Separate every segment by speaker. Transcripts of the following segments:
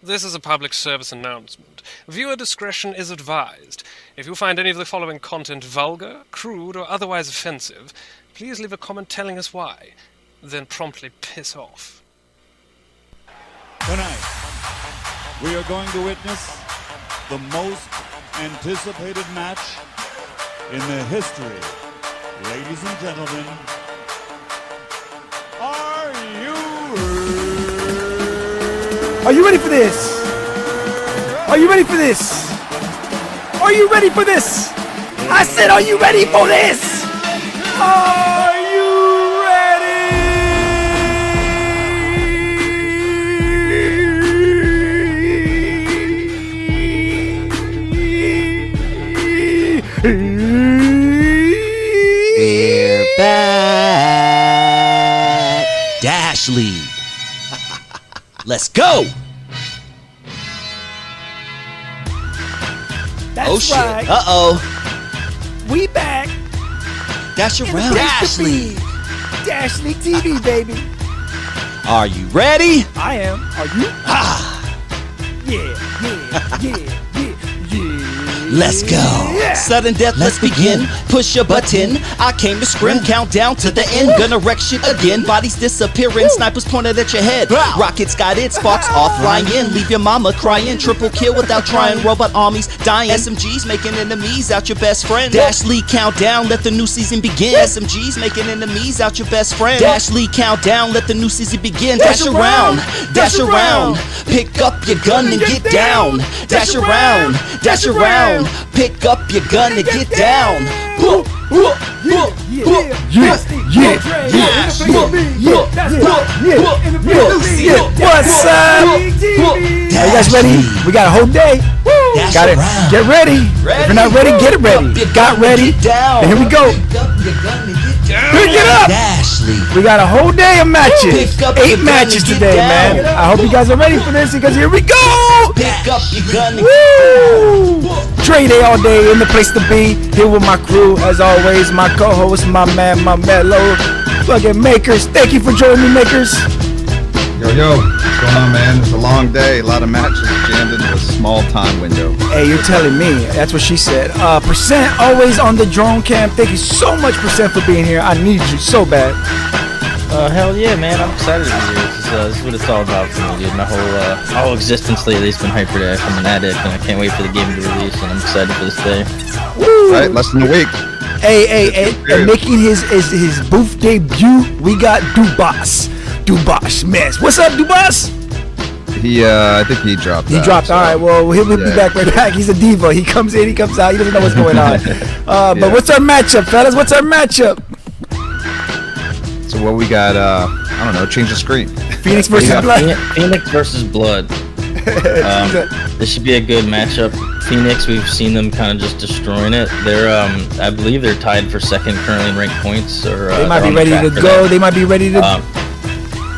Speaker 1: This is a public service announcement. Viewer discretion is advised. If you find any of the following content vulgar, crude, or otherwise offensive, please leave a comment telling us why. Then promptly piss off.
Speaker 2: Tonight, we are going to witness the most anticipated match in the history. Ladies and gentlemen,
Speaker 3: are you ready for this? Are you ready for this? Are you ready for this? I said, are you ready for this? Are you ready?
Speaker 4: We're back. Dash League. Let's go.
Speaker 3: That's
Speaker 4: shit.
Speaker 3: right.
Speaker 4: Uh-oh.
Speaker 3: We back.
Speaker 4: Dash
Speaker 3: in the
Speaker 4: around.
Speaker 3: place
Speaker 4: Dash
Speaker 3: to be.
Speaker 4: League.
Speaker 3: Dash League TV, baby.
Speaker 4: Are you ready?
Speaker 3: I am. Are you?
Speaker 4: Ah.
Speaker 3: Yeah.
Speaker 4: Let's go.
Speaker 3: Yeah.
Speaker 4: Sudden death, let's begin. Push your button. I came to scrim. Countdown to the end. Gonna wreck shit again. Bodies disappearing. Snipers pointed at your head. Rockets guided. Sparks off flying in. Leave your mama crying. Triple kill without trying. Robot armies dying. SMGs making enemies out your best friend. Dash League countdown. Let the new season begin. SMGs making enemies out your best friend. Dash League countdown. Let the new season begin. Dash around. Dash around. Pick up your gun and get down. Dash around. Dash around. Pick up your gun and get down.
Speaker 3: What's up? Are you guys ready? We got a whole day. Got it. Get ready. If you're not ready, get it ready. Got ready. And here we go. Pick it up. We got a whole day of matches. 8 matches today, man. I hope you guys are ready for this because here we go.
Speaker 4: Pick up your gun.
Speaker 3: Woo! Trade day all day in the place to be. Here with my crew, as always. My co-host, my man, my mellow. Fucking Makers. Thank you for joining me, Makers.
Speaker 5: Yo, what's going on, man? It's a long day, a lot of matches jammed into a small time window.
Speaker 3: Hey, you're telling me. That's what she said. Percent always on the drone cam. Thank you so much, Percent, for being here. I need you so bad.
Speaker 6: Hell yeah, man! I'm excited to be here. This is what it's all about for me, dude. My whole existence lately has been Hyperdash. I'm an addict, and I can't wait for the game to release. And I'm excited for this day.
Speaker 3: Woo!
Speaker 5: Right, less than a week.
Speaker 3: Hey, and making his booth debut, we got Dubas Mess. What's up, Dubas?
Speaker 5: I think he dropped.
Speaker 3: He dropped. So. All right. Well, he'll be back right back. He's a diva. He comes in, he comes out. He doesn't know what's going on. But what's our matchup, fellas? What's our matchup?
Speaker 5: So what we got? I don't know. Change the screen.
Speaker 3: Phnx versus Blood.
Speaker 6: Phnx versus Blood. This should be a good matchup. Phnx, we've seen them kind of just destroying it. They're, I believe they're tied for second currently in ranked points. Or
Speaker 3: they might be ready to go. They might be ready to.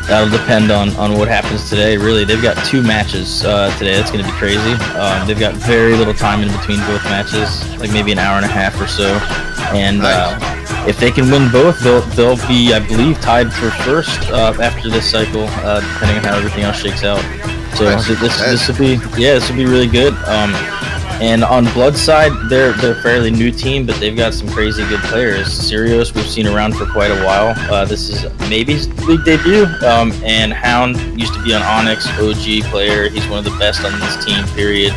Speaker 6: That'll depend on what happens today. Really, they've got 2 matches today. That's going to be crazy. They've got very little time in between both matches, like maybe an hour and a half or so. And if they can win both, they'll be, I believe, tied for first after this cycle, depending on how everything else shakes out. So this will be really good. And on Blood's side, they're a fairly new team, but they've got some crazy good players. Sirius, we've seen around for quite a while. This is maybe his league debut. And Hound used to be an Onyx OG player. He's one of the best on this team, period.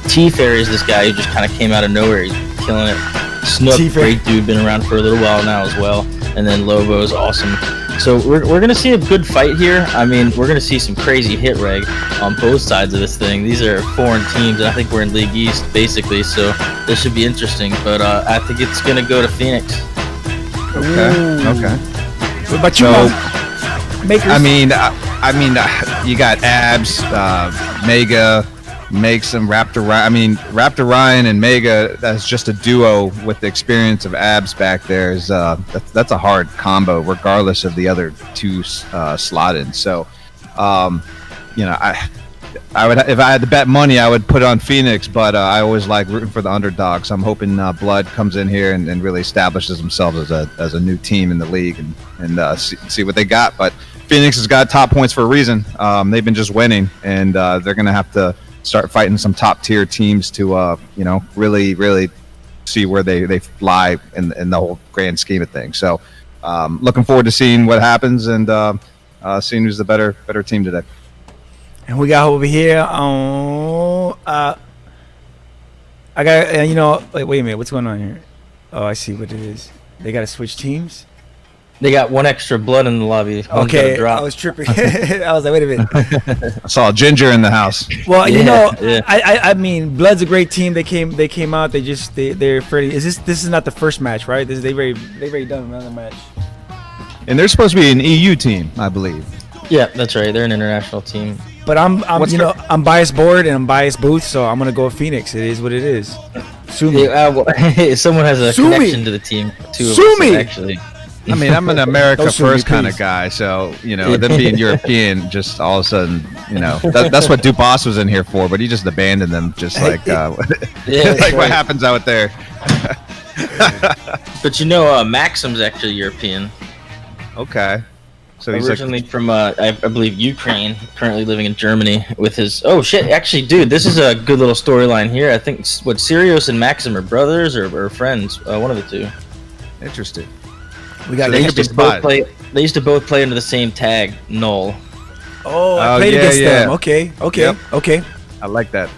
Speaker 6: T-Fairy is this guy who just kind of came out of nowhere. He's killing it. Snook, great dude, been around for a little while now as well. And then Lobo is awesome. So we're going to see a good fight here. I mean, we're going to see some crazy hit reg on both sides of this thing. These are foreign teams, and I think we're in League East, basically, so this should be interesting. But I think it's going to go to Phnx.
Speaker 5: Okay.
Speaker 3: What about you, Makers?
Speaker 5: I mean, you got Abs, Mega, makes him Raptor Ryan. I mean, Raptor Ryan and Mega, that's just a duo with the experience of Abs back there. Is that's a hard combo, regardless of the other 2 slot-ins. So, you know, I would, if I had to bet money, I would put on Phnx, but I always like rooting for the underdog. So I'm hoping Blood comes in here and really establishes themselves as a new team in the league and see what they got. But Phnx has got top points for a reason. They've been just winning, and they're going to have to start fighting some top tier teams to, really see where they lie in the whole grand scheme of things. So, looking forward to seeing what happens and seeing who's the better team today.
Speaker 3: And we got over here on. I got wait a minute. What's going on here? Oh, I see what it is. They got to switch teams.
Speaker 6: They got one extra blood in the lobby.
Speaker 3: Okay, I was tripping. I was like, wait a minute.
Speaker 5: I saw Ginger in the house.
Speaker 3: Well, I mean, Blood's a great team. They came out. They're pretty. This is not the first match, right? They've already done another match.
Speaker 5: And they're supposed to be an EU team, I believe.
Speaker 6: Yeah, that's right. They're an international team.
Speaker 3: But I'm biased board and I'm biased booth, so I'm gonna go with Phnx. It is what it is. Sue me.
Speaker 6: Someone has a connection to the team.
Speaker 3: Sue me.
Speaker 6: Actually.
Speaker 5: I mean, I'm an America first kind of guy, so them being European, just all of a sudden, that's what Dubois was in here for, but he just abandoned them, just like what happens out there.
Speaker 6: But Maxim's actually European.
Speaker 5: Okay. So he's
Speaker 6: originally from I believe Ukraine, currently living in Germany with his. Oh shit! Actually, dude, this is a good little storyline here. I think Sirius and Maxim are brothers or friends, one of the two.
Speaker 5: Interesting.
Speaker 3: We got.
Speaker 6: They used to both play under the same tag, Null.
Speaker 3: Oh, I played against them. Okay.
Speaker 5: I like that.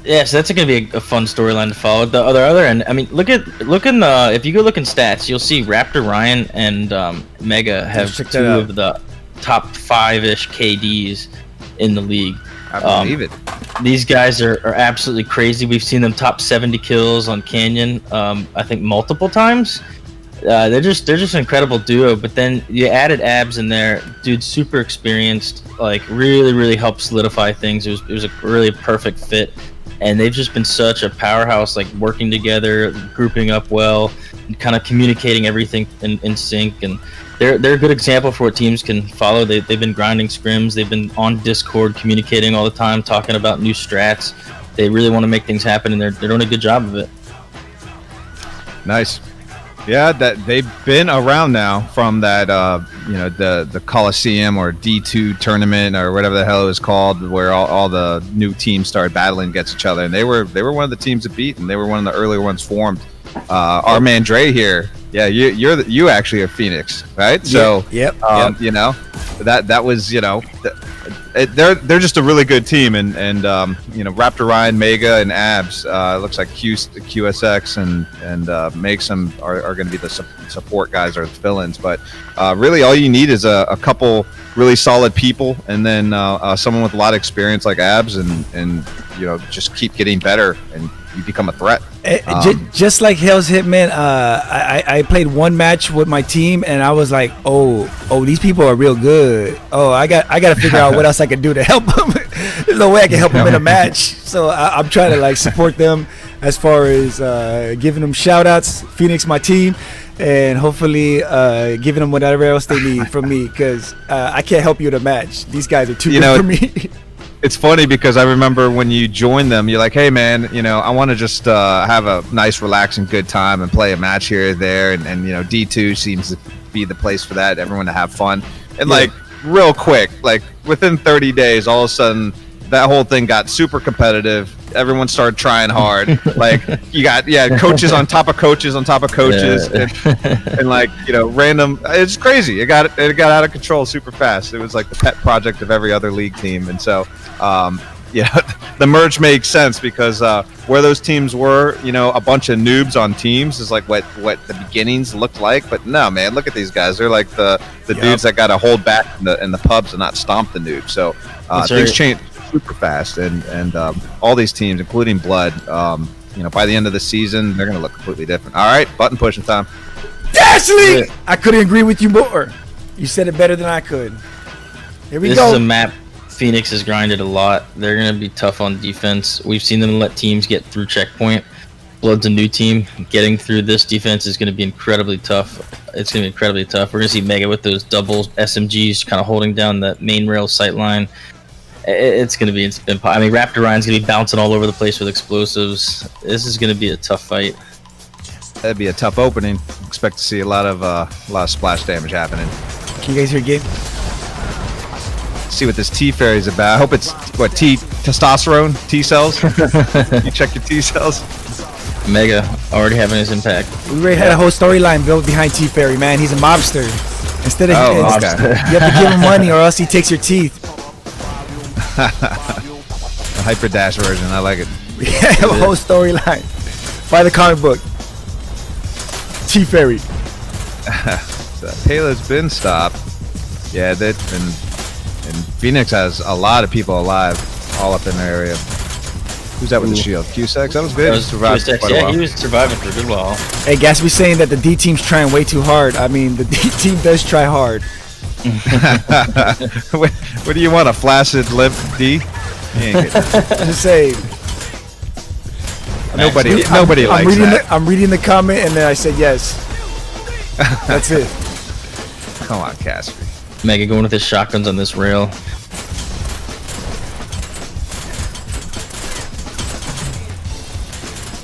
Speaker 6: Yeah, so that's gonna be a fun storyline to follow. The other end, I mean, if you go look in stats, you'll see Raptor Ryan and Mega have two of the top 5-ish KDs in the league.
Speaker 5: I believe it.
Speaker 6: These guys are absolutely crazy. We've seen them top 70 kills on Canyon, I think multiple times. They're just an incredible duo. But then you added Abs in there, dude, super experienced, like really helped solidify things. It was a really perfect fit. And they've just been such a powerhouse, like working together, grouping up well, and kind of communicating everything in sync. And they're a good example for what teams can follow. They've been grinding scrims. They've been on Discord communicating all the time, talking about new strats. They really want to make things happen, and they're doing a good job of it.
Speaker 5: Nice. Yeah, that they've been around now from that the Coliseum or D2 tournament or whatever the hell it was called, where all the new teams started battling against each other, and they were one of the teams that beat, and they were one of the earlier ones formed. Our man Dre here, yeah, you actually are Phnx, right? So
Speaker 3: yep.
Speaker 5: That was they're just a really good team, and Raptor Ryan, Mega, and Abs looks like QSX and Maxim are going to be the support guys or the fill-ins, but really all you need is a couple really solid people, and then someone with a lot of experience like Abs, and just keep getting better, and you become a threat.
Speaker 3: Just like Hell's Hitman, I played one match with my team, and I was like, oh, these people are real good. Oh, I got to figure out what else I can do to help them. There's no way I can help them in a match. So I'm trying to support them as far as giving them shout outs, Phnx my team, and hopefully giving them whatever else they need from me, because I can't help you in a match. These guys are too good for me.
Speaker 5: It's funny because I remember when you joined them, you're like, hey man, I want to just have a nice, relaxing, good time and play a match here or there, and D2 seems to be the place for that, everyone to have fun. And real quick, within 30 days, all of a sudden that whole thing got super competitive. Everyone started trying hard. You got coaches on top of coaches on top of coaches, and random. It's crazy. It got out of control super fast. It was like the pet project of every other league team, and so the merge makes sense because where those teams were, a bunch of noobs on teams is like what the beginnings looked like. But no, man, look at these guys. They're like the dudes that got to hold back in the pubs and not stomp the noobs. So things change super fast, and all these teams, including Blood, by the end of the season, they're going to look completely different. All right, button pushing time.
Speaker 3: Dashley! I couldn't agree with you more. You said it better than I could. Here we go.
Speaker 6: This is a map Phnx has grinded a lot. They're going to be tough on defense. We've seen them let teams get through checkpoint. Blood's a new team. Getting through this defense is going to be incredibly tough. It's going to be incredibly tough. We're going to see Mega with those double SMGs kind of holding down the main rail sight line. It's going to be, I mean, Raptor Ryan's going to be bouncing all over the place with explosives. This is going to be a tough fight.
Speaker 5: That'd be a tough opening. Expect to see a lot of splash damage happening.
Speaker 3: Can you guys hear Gabe?
Speaker 5: See what this T fairy's about. I hope it's what T testosterone, T cells. You check your T cells.
Speaker 6: Mega already having his impact.
Speaker 3: We already had a whole storyline built behind T Fairy, man. He's a mobster. Instead of
Speaker 5: Oh,
Speaker 3: you
Speaker 5: okay.
Speaker 3: have to give him money or else he takes your teeth.
Speaker 5: The hyper dash version. I like it.
Speaker 3: We have a whole storyline. Buy the comic book. T Fairy.
Speaker 5: The payload's been stopped. Yeah, that and Phoenix has a lot of people alive, all up in their area. Who's that with the shield? Q-Sex? That was good.
Speaker 6: That was
Speaker 5: Survived
Speaker 6: Q-Sex,
Speaker 5: quite a
Speaker 6: yeah,
Speaker 5: while.
Speaker 6: he was surviving for a good while.
Speaker 3: Hey, Gatsby's saying that the D team's trying way too hard. I mean, the D team does try hard.
Speaker 5: what do you want? A flaccid lip D? You ain't getting it.
Speaker 3: Just saying.
Speaker 5: Nobody
Speaker 3: I'm
Speaker 5: likes
Speaker 3: reading
Speaker 5: that.
Speaker 3: I'm reading the comment and then I said yes. That's it.
Speaker 5: Come on, Casper.
Speaker 6: Mega going with his shotguns on this rail.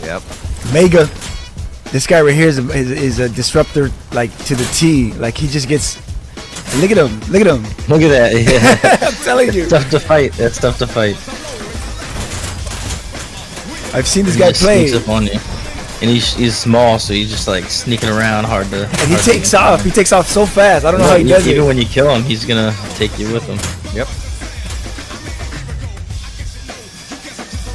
Speaker 5: Yep.
Speaker 3: Mega. This guy right here is a disruptor, like, to the T. Like, he just gets... Look at him. Look at him.
Speaker 6: Look at that. Yeah.
Speaker 3: I'm telling you.
Speaker 6: Tough to fight. That's tough to fight.
Speaker 3: I've seen this
Speaker 6: He
Speaker 3: guy
Speaker 6: just
Speaker 3: play.
Speaker 6: sneaks up on you. And he's small, so he's just like sneaking around hard to...
Speaker 3: And he takes off. He takes off so fast. I don't know how he does
Speaker 6: Even
Speaker 3: it.
Speaker 6: when you kill him, he's gonna take you with him.
Speaker 5: Yep.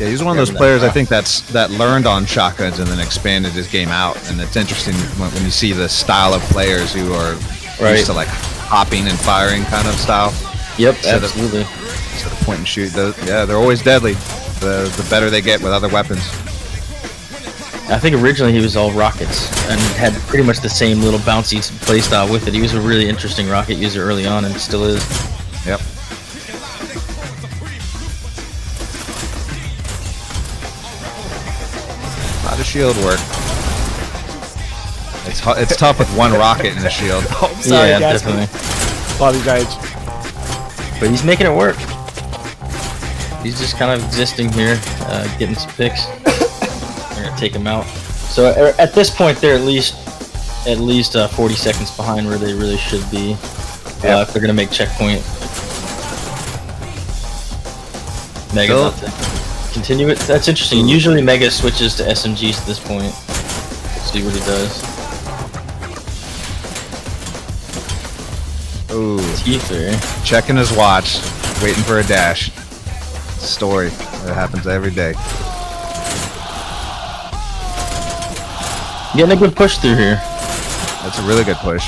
Speaker 5: Yeah, he's one of those players I think that learned on shotguns and then expanded his game out. And it's interesting when you see the style of players who are used to like hopping and firing kind of style.
Speaker 6: Yep,
Speaker 5: Instead
Speaker 6: absolutely.
Speaker 5: Instead of point and shoot. They're always deadly. The better they get with other weapons.
Speaker 6: I think originally he was all rockets and had pretty much the same little bouncy playstyle with it. He was a really interesting rocket user early on and still is.
Speaker 5: Yep. How does shield work? It's tough with one rocket in a shield.
Speaker 3: Oh, I'm sorry,
Speaker 6: Yeah,
Speaker 3: guys.
Speaker 6: definitely.
Speaker 3: Apologize.
Speaker 6: But he's making it work. He's just kind of existing here, getting some picks. We're gonna take him out. So at this point, they're at least 40 seconds behind where they really should be if they're gonna make checkpoint. Mega
Speaker 5: Still-
Speaker 6: about to continue it. That's interesting. Usually Mega switches to SMGs at this point. Let's see what he does.
Speaker 5: Ooh,
Speaker 6: T-Fairy.
Speaker 5: checking his watch, waiting for a dash. Story that happens every day.
Speaker 6: Getting a good push through here.
Speaker 5: That's a really good push.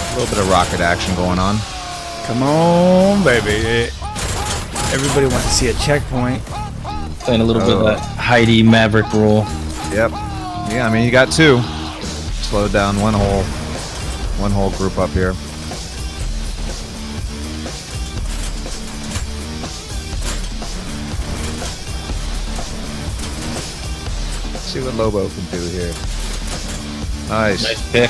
Speaker 5: A little bit of rocket action going on.
Speaker 3: Come on, baby. Everybody wants to see a checkpoint.
Speaker 6: Playing a little bit of that Heidi Maverick role.
Speaker 5: Yep. Yeah, I mean you got two. Slowed down one whole group up here. Let's see what Lobo can do here. Nice.
Speaker 6: Nice pick.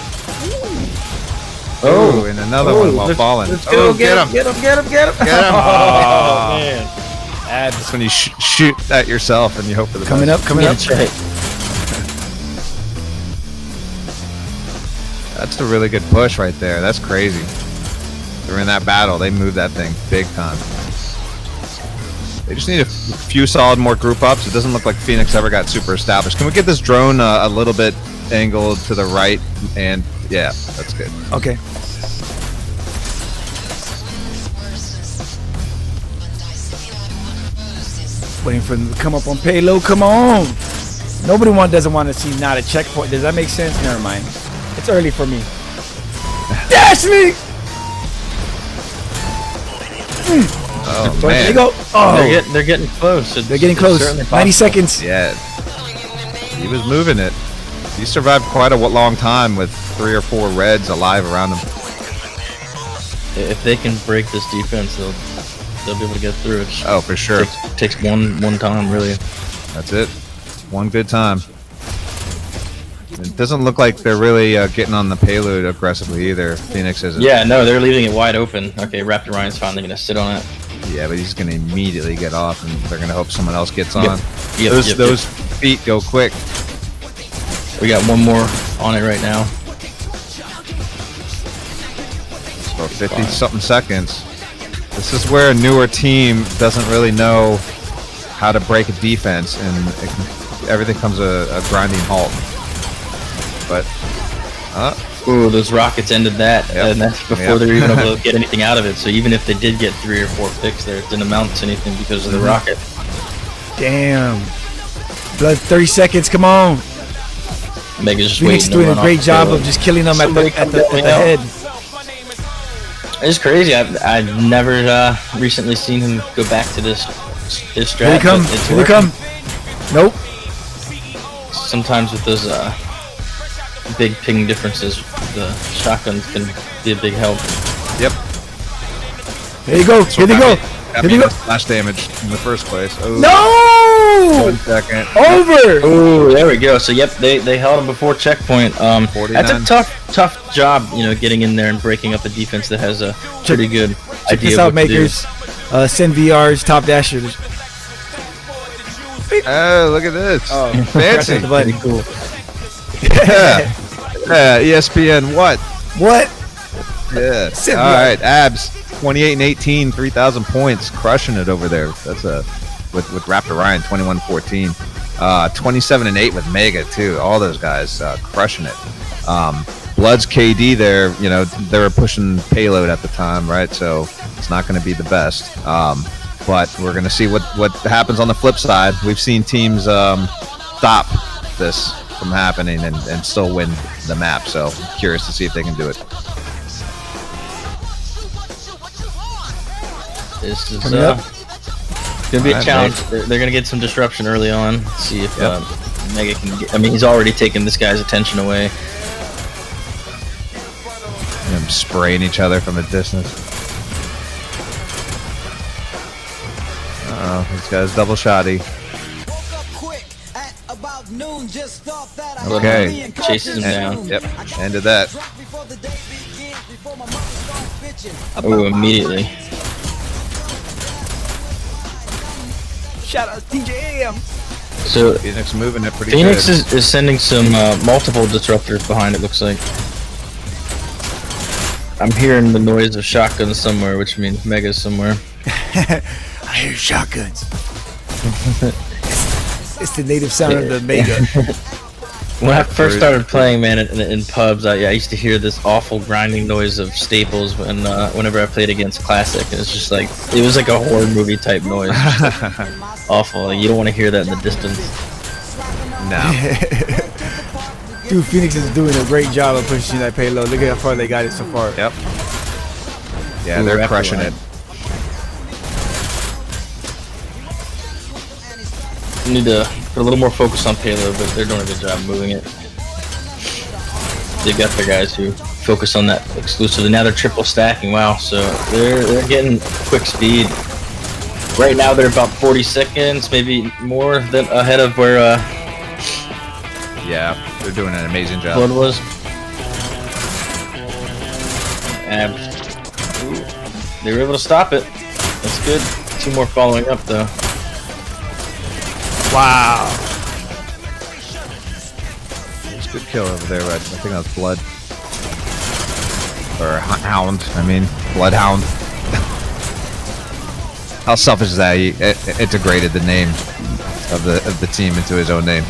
Speaker 5: Oh, and another one while falling.
Speaker 6: Let's go. Get him.
Speaker 5: Get him.
Speaker 6: Get him.
Speaker 5: Oh,
Speaker 6: Man.
Speaker 5: That's when you shoot at yourself and you hope for the
Speaker 3: Coming
Speaker 5: best.
Speaker 3: up, coming up.
Speaker 6: That's right.
Speaker 5: That's a really good push right there. That's crazy. During that battle, they moved that thing big time. They just need a few solid more group ups. It doesn't look like Phoenix ever got super established. Can we get this drone a little bit angled to the right? And yeah, that's good.
Speaker 3: Okay. Waiting for them to come up on payload. Come on. Nobody doesn't want to see not a checkpoint. Does that make sense? Never mind. It's early for me. Dash me!
Speaker 5: Oh
Speaker 3: There
Speaker 5: man.
Speaker 3: you go. Oh,
Speaker 6: They're getting close.
Speaker 3: they're getting close. 90 seconds.
Speaker 5: Yeah. He was moving it. He survived quite a long time with 3 or 4 reds alive around him.
Speaker 6: If they can break this defense, they'll be able to get through it.
Speaker 5: Oh, for sure.
Speaker 6: Takes one time, really.
Speaker 5: That's it. One good time. It doesn't look like they're really getting on the payload aggressively either. Phoenix isn't.
Speaker 6: Yeah, no, they're leaving it wide open. Okay, Raptor Ryan's finally gonna sit on it.
Speaker 5: Yeah, but he's going to immediately get off, and they're going to hope someone else gets on.
Speaker 6: Yep,
Speaker 5: those
Speaker 6: yep,
Speaker 5: those feet go quick.
Speaker 6: We got one more on it right now.
Speaker 5: For 50-something seconds. This is where a newer team doesn't really know how to break a defense, and everything comes a grinding halt. But,
Speaker 6: ooh, those rockets ended that, and that's before they were even able to get anything out of it. So even if they did get 3 or 4 picks there, it didn't amount to anything because of the rocket.
Speaker 3: Damn. Blood, 30 seconds. Come on.
Speaker 6: Mega's just
Speaker 3: Phoenix
Speaker 6: waiting.
Speaker 3: doing a great job of just killing them at the head.
Speaker 6: It's crazy. I've never recently seen him go back to this strat.
Speaker 3: Here they come. Here they come. Nope.
Speaker 6: Sometimes with those big ping differences, the shotguns can be a big help.
Speaker 5: yep.
Speaker 3: There you go. Here they go.
Speaker 5: Got
Speaker 3: Here
Speaker 5: me
Speaker 3: they go.
Speaker 5: the splash damage in the first place. Oh,
Speaker 3: No!
Speaker 5: 1 second.
Speaker 3: Over.
Speaker 6: Oh, there we go. So yep, they held him before checkpoint. That's
Speaker 5: 49.
Speaker 6: a tough job, you know, getting in there and breaking up a defense that has a pretty good
Speaker 3: Check
Speaker 6: idea
Speaker 3: this
Speaker 6: of
Speaker 3: out,
Speaker 6: what to do.
Speaker 3: makers. Send VRs, top dashers.
Speaker 5: Oh, look at this.
Speaker 3: Oh,
Speaker 5: fancy.
Speaker 3: the button.
Speaker 6: Cool.
Speaker 5: Yeah. ESPN, what?
Speaker 3: What?
Speaker 5: Yeah.
Speaker 3: Send
Speaker 5: All
Speaker 3: me
Speaker 5: right, Abs, 28 and 18, 3,000 points, crushing it over there. That's with Raptor Ryan, 21-14, 27 and 8 with Mega too. All those guys crushing it. Blood's KD there, you know, they were pushing payload at the time, right? So it's not going to be the best. But we're going to see what happens on the flip side. We've seen teams stop this from happening and still win the map. So I'm curious to see if they can do it.
Speaker 6: This is
Speaker 3: Coming up.
Speaker 6: gonna be a
Speaker 5: Alright,
Speaker 6: challenge. They're gonna get some disruption early on. See if Mega can get. I mean, he's already taken this guy's attention away.
Speaker 5: Them spraying each other from a distance. Uh-oh, this guy's double shotty. Okay.
Speaker 6: Chases him down.
Speaker 5: Yep, ended that.
Speaker 6: Oh, immediately.
Speaker 3: Shout out TJM.
Speaker 6: So
Speaker 5: Phoenix moving it pretty
Speaker 6: Phoenix
Speaker 5: good.
Speaker 6: is sending some multiple disruptors behind. It looks like. I'm hearing the noise of shotguns somewhere, which means Mega's somewhere.
Speaker 3: I hear shotguns. It's the native sound of the Mega.
Speaker 6: When I first started playing, man, in pubs, I used to hear this awful grinding noise of staples whenever I played against Classic. And it's just like, it was like a horror movie type noise. Awful. You don't want to hear that in the distance.
Speaker 5: No.
Speaker 3: Dude, Phoenix is doing a great job of pushing that payload. Look at how far they got it so far.
Speaker 5: Yep. Yeah,
Speaker 6: Ooh,
Speaker 5: they're
Speaker 6: Raptor
Speaker 5: crushing
Speaker 6: Ryan.
Speaker 5: it.
Speaker 6: You need to put a little more focus on payload, but they're doing a good job moving it. They got their guys who focus on that exclusively. Now they're triple stacking. Wow, so they're getting quick speed. Right now they're about 40 seconds, maybe more than ahead of where
Speaker 5: Yeah, they're doing an amazing job.
Speaker 6: Blood was. And ooh, they were able to stop it. That's good. 2 more following up though.
Speaker 3: Wow.
Speaker 5: It's a good kill over there, right? I think that was Blood. Or Hound, I mean, Bloodhound. How selfish is that? He integrated the name of the team into his own name.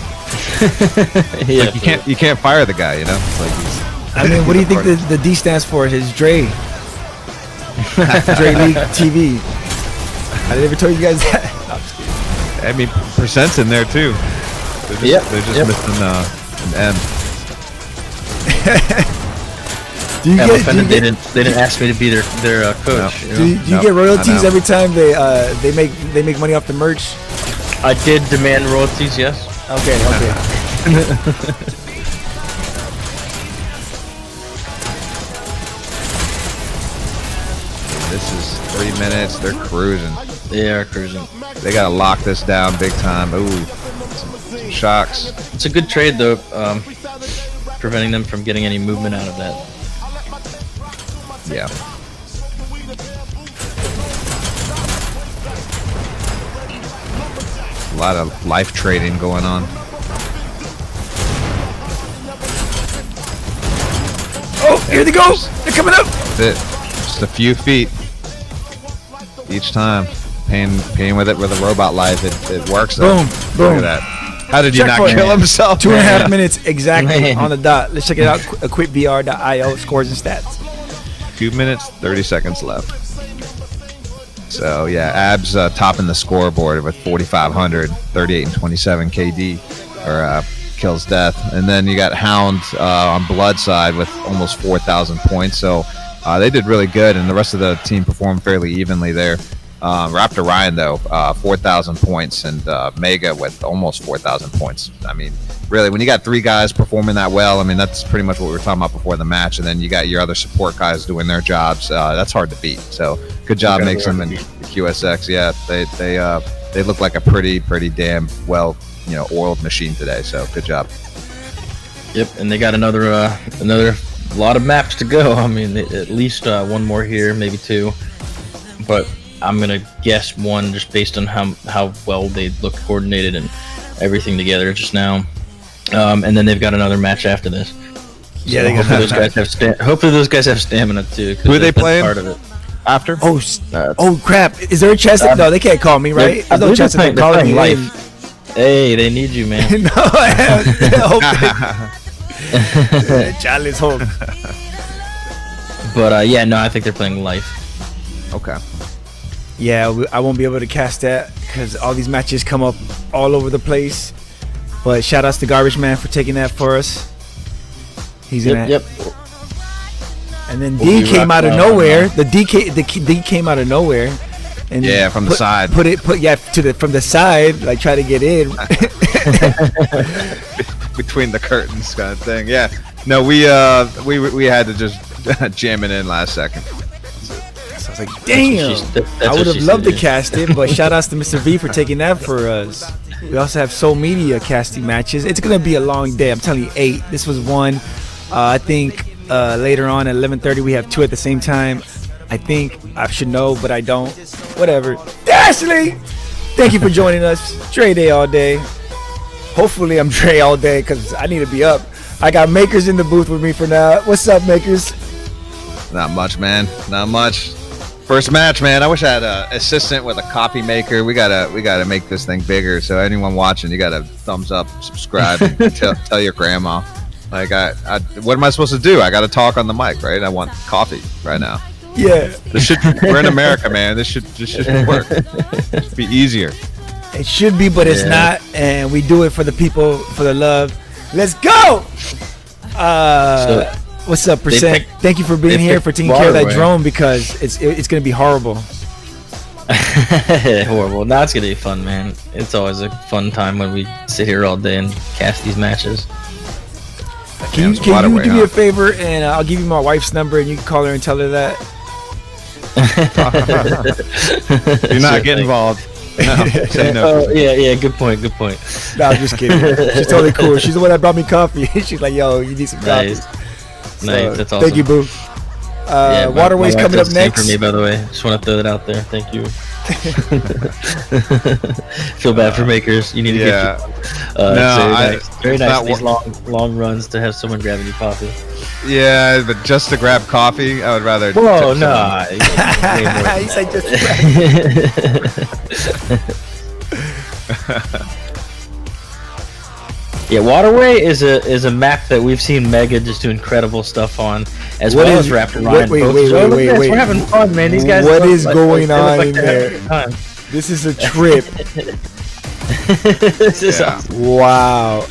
Speaker 6: Yeah,
Speaker 5: Like you can't fire the guy, you know? It's like
Speaker 3: I mean, what do you think the D stands for? His Dre. Dre League TV. I never told you guys that.
Speaker 5: I mean, percent's in there too. They're just missing an M.
Speaker 3: Do you
Speaker 6: I'm
Speaker 3: get,
Speaker 6: offended they didn't ask me to be their coach.
Speaker 5: No.
Speaker 6: You know?
Speaker 3: do you
Speaker 5: No,
Speaker 3: get
Speaker 5: I
Speaker 3: royalties
Speaker 5: know.
Speaker 3: every time they make money off the merch?
Speaker 6: I did demand royalties, yes.
Speaker 3: Okay.
Speaker 5: This is 3 minutes. They're cruising.
Speaker 6: They are cruising.
Speaker 5: They gotta lock this down big time. Ooh, some shocks.
Speaker 6: It's a good trade though, preventing them from getting any movement out of that.
Speaker 5: Yeah. A lot of life trading going on.
Speaker 3: Oh, here they go. They're coming up.
Speaker 5: That's it. Just a few feet each time. Paying with it with a robot life. It works. Though.
Speaker 3: Boom,
Speaker 5: Look
Speaker 3: boom.
Speaker 5: at that. How did he not
Speaker 3: Checkpoint.
Speaker 5: kill himself?
Speaker 3: 2.5 minutes exactly
Speaker 6: Man.
Speaker 3: on the dot. Let's check it out. Quitbr.io scores and stats.
Speaker 5: 2 minutes, 30 seconds left. So yeah, Abs topping the scoreboard with 4,500, 38 and 27 KD or kills death, and then you got Hound on Blood side with almost 4,000 points. So they did really good, and the rest of the team performed fairly evenly there. Raptor Ryan though, 4,000 points, and Mega with almost 4,000 points. I mean, really, when you got 3 guys performing that well, I mean that's pretty much what we were talking about before the match, and then you got your other support guys doing their jobs. That's hard to beat. So good job, Mixum and QSX. Yeah, they look like a pretty damn well oiled machine today. So good job.
Speaker 6: Yep, and they got another lot of maps to go. I mean, at least one more here, maybe 2, but I'm gonna guess 1 just based on how well they look coordinated and everything together just now. And then they've got another match after this.
Speaker 3: Yeah,
Speaker 6: So
Speaker 3: they got
Speaker 6: hopefully those guys have stamina too. 'cause
Speaker 5: Who are they
Speaker 6: that's
Speaker 5: playing?
Speaker 6: Part of it.
Speaker 5: After?
Speaker 3: Oh crap! Is there a chance? No, they can't call me, right?
Speaker 6: I
Speaker 3: There's no
Speaker 6: believe
Speaker 3: chance that they're calling me.
Speaker 6: life. Hey, they need you, man.
Speaker 3: No, I hope. Charlie's home.
Speaker 6: But yeah, no, I think they're playing life.
Speaker 5: Okay.
Speaker 3: Yeah, I won't be able to cast that because all these matches come up all over the place. But shout outs to Garbage Man for taking that for us. He's in
Speaker 6: Yep.
Speaker 3: And then
Speaker 6: We'll
Speaker 3: D
Speaker 6: be
Speaker 3: came out of
Speaker 6: rocking out
Speaker 3: nowhere. The D came out of nowhere. And
Speaker 5: Yeah, from the side.
Speaker 3: Put from the side, like try to get in.
Speaker 5: Between the curtains kind of thing. Yeah. No, we had to just jam it in last second.
Speaker 3: So I was like, damn. I would have loved to cast it, but shout outs to Mr. V for taking that for us. We also have Soul Media casting matches. It's gonna be a long day. I'm telling you, 8. This was 1. I think later on at 11:30 we have 2 at the same time. I think I should know, but I don't. Whatever. Ashley, thank you for joining us. Dre Day all day. Hopefully I'm Dre all day because I need to be up. I got Makers in the booth with me for now. What's up, Makers?
Speaker 5: Not much, man. Not much. First match, man. I wish I had an assistant with a coffee maker. We gotta make this thing bigger. So anyone watching, you gotta thumbs up, subscribe, and tell your grandma. Like, what am I supposed to do? I gotta talk on the mic, right? I want coffee right now.
Speaker 3: Yeah.
Speaker 5: We're in America, man. This should work. It should be easier.
Speaker 3: It should be, but it's not. And we do it for the people, for the love. Let's go. What's up, Percent? Thank you for being here, for taking care of that drone, because it's gonna be horrible.
Speaker 6: Horrible. No, it's gonna be fun, man. It's always a fun time when we sit here all day and cast these matches.
Speaker 3: Can you do me a favor, and I'll give you my wife's number, and you can call her and tell her that.
Speaker 5: Do not get involved. No, say no.
Speaker 6: Oh, yeah. Good point.
Speaker 3: No, I'm just kidding. She's totally cool. She's the one that brought me coffee. She's like, "Yo, you need some coffee."
Speaker 6: Nice. That's awesome.
Speaker 3: Thank you, boo. Waterway's
Speaker 6: my wife
Speaker 3: coming up
Speaker 6: does the same
Speaker 3: next.
Speaker 6: for me, by the way. Just want to throw that out there. Thank you. Feel bad for Makers. You need to get very nice these long runs to have someone grabbing you coffee.
Speaker 5: Yeah, but just to grab coffee, I would rather.
Speaker 6: Whoa, no.
Speaker 3: He's like, just
Speaker 6: Yeah, Waterway is a map that we've seen Mega just do incredible stuff on, as well as Raptor Ryan.
Speaker 3: Wait.
Speaker 6: We're having fun, man. These guys.
Speaker 3: What is going on
Speaker 6: like
Speaker 3: in there? This is a trip.
Speaker 6: This is awesome.
Speaker 3: Wow.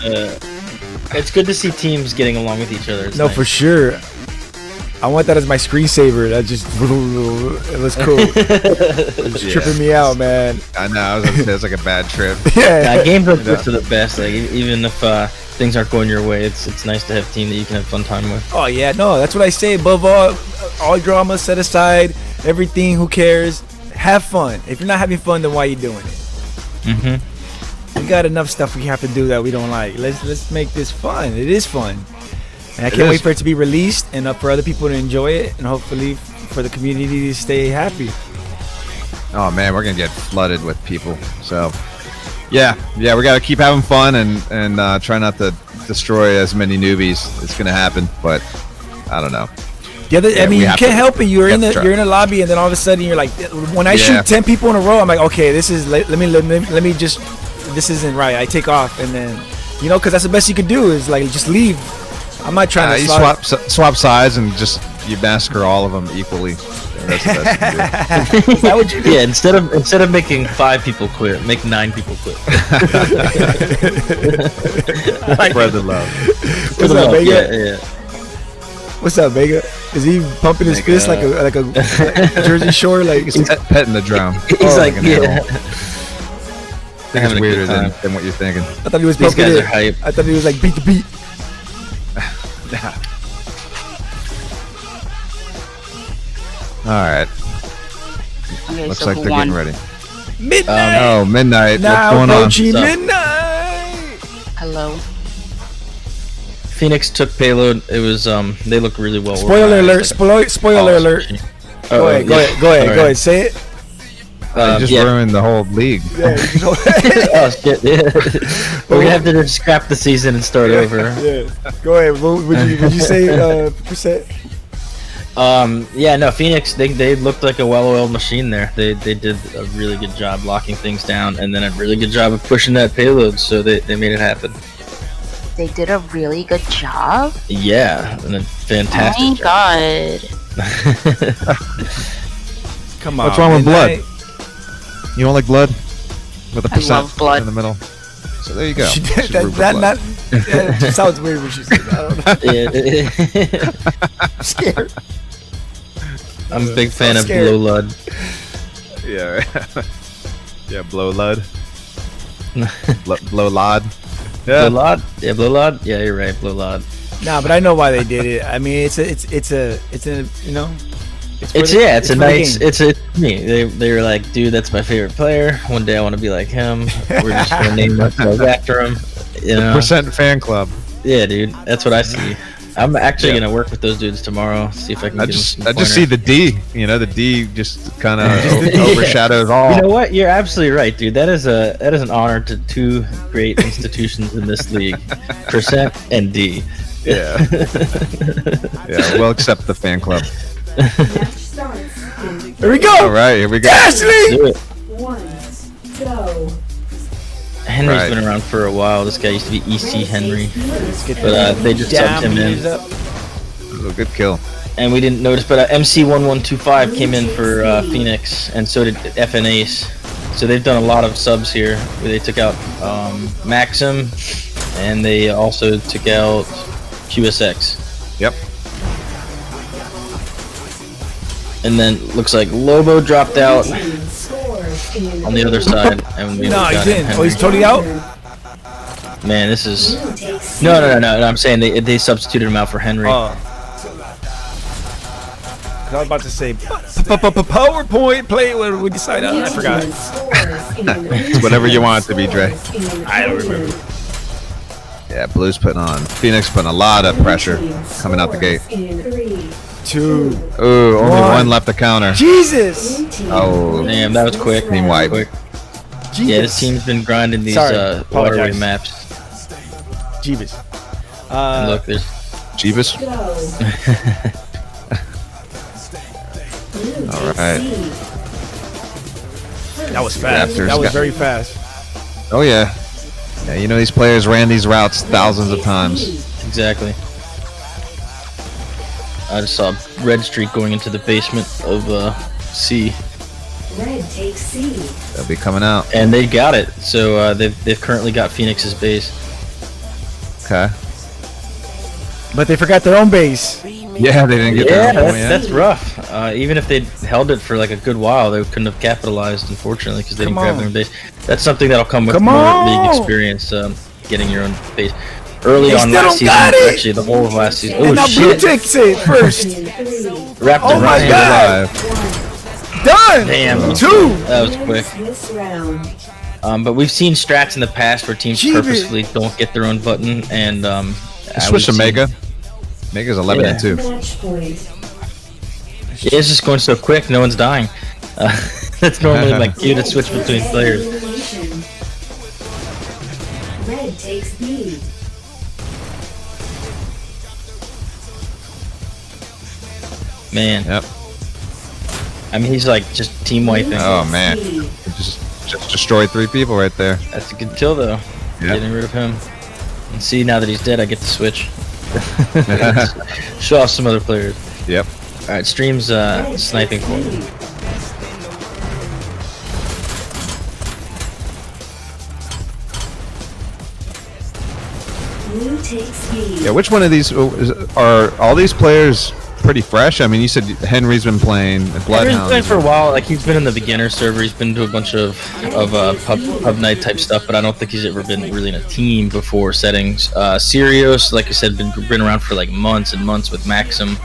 Speaker 6: It's good to see teams getting along with each other. It's
Speaker 3: No,
Speaker 6: nice.
Speaker 3: for sure. I want that as my screensaver. That just it was cool. It's tripping me out, man.
Speaker 5: I know. I was gonna say it's like a bad trip.
Speaker 6: Yeah, games like this are the best. Like, even if things aren't going your way, it's nice to have a team that you can have fun time with.
Speaker 3: Oh yeah, no, that's what I say. Above all drama set aside, everything. Who cares? Have fun. If you're not having fun, then why are you doing it?
Speaker 6: Mm-hmm.
Speaker 3: We got enough stuff we have to do that we don't like. Let's make this fun. It is fun. And I can't wait for it to be released and for other people to enjoy it, and hopefully for the community to stay happy.
Speaker 5: Oh man, we're gonna get flooded with people. So Yeah, we got to keep having fun and try not to destroy as many newbies. It's gonna happen, but I don't know.
Speaker 3: I mean, you can't help it. You're in the lobby, and then all of a sudden you're like, when I shoot 10 people in a row, I'm like, okay, this is let me just, this isn't right. I take off, and then because that's the best you can do is like just leave. I'm not trying to.
Speaker 5: You swap sides and just you massacre all of them equally. That's the best you can do.
Speaker 3: Is that what you do?
Speaker 6: Yeah, instead of making 5 people quit, make 9 people quit.
Speaker 5: Spread the love.
Speaker 3: What's up, Vega?
Speaker 6: Yeah.
Speaker 3: What's up, Vega? Is he pumping his fist like a Jersey Shore? Like
Speaker 5: he's petting the drum.
Speaker 6: He's like, yeah.
Speaker 5: I think it's weirder than what you're thinking.
Speaker 3: I thought he was
Speaker 6: These
Speaker 3: pumping
Speaker 6: guys
Speaker 3: it.
Speaker 6: are hype.
Speaker 3: I thought he was like beat the beat.
Speaker 5: All right.
Speaker 7: Okay,
Speaker 5: Looks
Speaker 7: so
Speaker 5: like
Speaker 7: who
Speaker 5: they're
Speaker 7: won?
Speaker 5: getting ready.
Speaker 3: Midnight.
Speaker 5: Oh, midnight.
Speaker 3: Now
Speaker 5: What's going on?
Speaker 3: approaching
Speaker 6: What's up?
Speaker 3: midnight.
Speaker 7: Hello.
Speaker 6: Phoenix took payload. It was they look really well.
Speaker 3: Spoiler alert!
Speaker 6: organized.
Speaker 3: Spoiler alert! Go ahead. Say it.
Speaker 5: They just ruined the whole league.
Speaker 3: Yeah.
Speaker 6: Oh shit! Yeah. We're gonna have to just scrap the season and start over.
Speaker 3: Yeah. Go ahead. What would you say? Percent.
Speaker 6: Yeah, no, Phoenix, they looked like a well-oiled machine there. They did a really good job locking things down, and then a really good job of pushing that payload, so they made it happen.
Speaker 7: They did a really good job.
Speaker 6: Yeah, and a fantastic
Speaker 7: Oh my
Speaker 6: job.
Speaker 7: god.
Speaker 3: Come on.
Speaker 5: What's wrong with
Speaker 3: Midnight.
Speaker 5: You don't like blood? With a
Speaker 7: I
Speaker 5: percent
Speaker 7: love blood.
Speaker 5: in the middle. So there you go.
Speaker 3: She did,
Speaker 5: She's root for blood.
Speaker 3: it sounds weird when she says that. I don't know.
Speaker 6: Yeah,
Speaker 3: I'm scared.
Speaker 6: I'm a big fan of
Speaker 3: scared.
Speaker 6: Blow Lud.
Speaker 5: Yeah. Yeah, blow lud. Blow lod.
Speaker 6: Blow Lud? Yeah, Blow Lud? Yeah, you're right, Blow Lud.
Speaker 3: Nah, but I know why they did it. I mean, it's a
Speaker 6: me. They were like, dude, that's my favorite player. One day I want to be like him. We're just gonna name ourselves after him. You know?
Speaker 5: Percent fan club.
Speaker 6: Yeah, dude, that's what I see. I'm actually gonna work with those dudes tomorrow. See if I can.
Speaker 5: I
Speaker 6: give
Speaker 5: just
Speaker 6: them some
Speaker 5: see
Speaker 6: pointers.
Speaker 5: the D. The D just kind of
Speaker 6: Yeah.
Speaker 5: overshadows all.
Speaker 6: You know what? You're absolutely right, dude. That is an honor to 2 great institutions in this league, Percent and D.
Speaker 5: Yeah. Yeah, we'll accept the fan club.
Speaker 3: Here we go.
Speaker 5: All right, here we go.
Speaker 3: Ashley.
Speaker 6: Do it.
Speaker 8: Go.
Speaker 6: Henry's
Speaker 5: Right.
Speaker 6: been around for a while. This guy used to be EC Henry, but they just subbed him in,
Speaker 5: Oh, good kill.
Speaker 6: and we didn't notice. But MC1125 came in for Phoenix, and so did Phnx. So they've done a lot of subs here. They took out Maxim, and they also took out QSX.
Speaker 5: Yep.
Speaker 6: And then looks like Lobo dropped out on the other side, and we
Speaker 3: No, he
Speaker 6: got
Speaker 3: didn't.
Speaker 6: Henry.
Speaker 3: Oh, he's totally out.
Speaker 6: Man, this is no. I'm saying they substituted him out for Henry.
Speaker 3: I was about to say PowerPoint play. What did we decide on? I forgot.
Speaker 5: It's whatever you want it to be, Dre.
Speaker 3: I don't remember.
Speaker 5: Yeah, Blue's putting on. Phoenix putting a lot of pressure coming out the gate.
Speaker 3: 2.
Speaker 5: Ooh, only
Speaker 3: One.
Speaker 5: one left to counter.
Speaker 3: Jesus.
Speaker 5: Oh,
Speaker 6: Damn, that was quick.
Speaker 5: Team White.
Speaker 6: Quick.
Speaker 3: Jesus.
Speaker 6: Yeah, this team's been grinding these
Speaker 3: Sorry,
Speaker 6: waterway
Speaker 3: apologize.
Speaker 6: maps.
Speaker 3: Jeebus.
Speaker 6: And look, there's
Speaker 5: Jeebus. All right.
Speaker 3: That was fast.
Speaker 5: Raptors
Speaker 3: That was
Speaker 5: got-
Speaker 3: very fast.
Speaker 5: Oh yeah. Yeah, these players ran these routes thousands of times.
Speaker 6: exactly. I just saw a red streak going into the basement of C,
Speaker 8: Red takes C.
Speaker 5: They'll be coming out.
Speaker 6: and they got it. So they've currently got Phoenix's base.
Speaker 5: Okay.
Speaker 3: But they forgot their own base.
Speaker 5: Yeah, they didn't get
Speaker 6: Yeah,
Speaker 5: their own point yet.
Speaker 6: that's rough. Even if they'd held it for like a good while, they couldn't have capitalized, unfortunately, because they didn't
Speaker 3: Come
Speaker 6: grab
Speaker 3: on.
Speaker 6: their own base. That's something that'll come with
Speaker 3: Come
Speaker 6: more
Speaker 3: on.
Speaker 6: league experience, getting your own base. Early
Speaker 3: They
Speaker 6: on
Speaker 3: still
Speaker 6: last
Speaker 3: don't
Speaker 6: season,
Speaker 3: got it.
Speaker 6: actually the whole of last season.
Speaker 3: And
Speaker 6: Oh
Speaker 3: now Blue
Speaker 6: shit!
Speaker 3: takes it first.
Speaker 6: Raptor
Speaker 3: Oh my
Speaker 6: Ryan.
Speaker 3: God.
Speaker 5: Alive.
Speaker 3: Done.
Speaker 6: Damn.
Speaker 3: 2.
Speaker 6: That was quick.
Speaker 8: This round.
Speaker 6: But we've seen strats in the past where teams
Speaker 3: Jeebus.
Speaker 6: purposefully don't get their own button, and
Speaker 5: Switch to Mega. Mega's 11 and 2.
Speaker 8: Match point.
Speaker 6: it's just going so quick, no one's dying. That's normally my cue to switch between players.
Speaker 8: Elimination.
Speaker 6: Man.
Speaker 5: Yep.
Speaker 6: I mean, he's like just team wiping.
Speaker 5: Oh man, just destroyed 3 people right there.
Speaker 6: That's a good kill though.
Speaker 5: Yeah.
Speaker 6: Getting rid of him. And see, now that he's dead, I get to switch. Show off some other players.
Speaker 5: Yep.
Speaker 6: All right, stream's sniping for me.
Speaker 8: Blue takes lead.
Speaker 5: Yeah, which one of these are all these players pretty fresh? I mean, you said Henry's been playing,
Speaker 6: Henry's
Speaker 5: Bloodhound.
Speaker 6: playing for a while. Like he's been in the beginner server. He's been to a bunch of pub night type stuff, but I don't think he's ever been really in a team before settings. Sirius, like I said, been around for like months and months with Maxim.